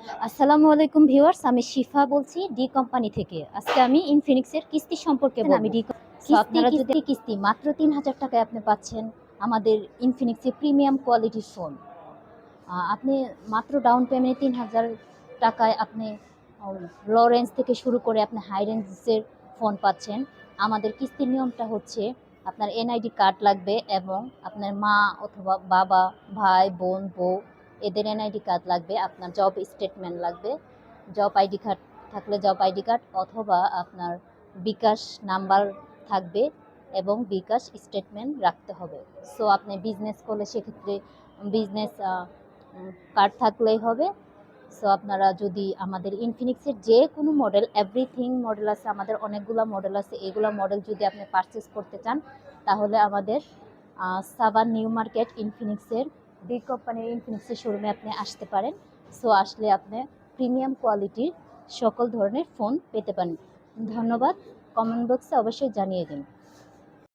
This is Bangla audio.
আসসালামু আলাইকুম ভিউয়ার্স, আমি শিফা বলছি ডি কোম্পানি থেকে। আজকে আমি ইনফিনিক্সের কিস্তি সম্পর্কে বলবো। আমি আপনারা যদি কিস্তি মাত্র ৩,০০০ টাকায় আপনি পাচ্ছেন আমাদের ইনফিনিক্সের প্রিমিয়াম কোয়ালিটির ফোন। আপনি মাত্র ডাউন পেমেন্টে ৩,০০০ টাকায় আপনি লো রেঞ্জ থেকে শুরু করে আপনি হাই রেঞ্জের ফোন পাচ্ছেন। আমাদের কিস্তির নিয়মটা হচ্ছে আপনার এনআইডি কার্ড লাগবে এবং আপনার মা অথবা বাবা, ভাই, বোন, বউ এদের এনআইডি কার্ড লাগবে। আপনার জব স্টেটমেন্ট লাগবে, জব আইডি কার্ড থাকলে জব আইডি কার্ড অথবা আপনার বিকাশ নাম্বার থাকবে এবং বিকাশ স্টেটমেন্ট রাখতে হবে। সো আপনি বিজনেস করলে সেক্ষেত্রে বিজনেস কার্ড থাকলেই হবে। সো আপনারা যদি আমাদের ইনফিনিক্সের যে কোনো মডেল, এভরিথিং মডেল আছে, আমাদের অনেকগুলো মডেল আছে, এগুলো মডেল যদি আপনি পারচেস করতে চান তাহলে আমাদের সাভার নিউ মার্কেট ইনফিনিক্সের ডি কোম্পানির ইনফিনিক্সের শোরুমে আপনি আসতে পারেন। সো আসলে আপনি প্রিমিয়াম কোয়ালিটির সকল ধরনের ফোন পেতে পারেন। ধন্যবাদ। কমেন্ট বক্সে অবশ্যই জানিয়ে দিন।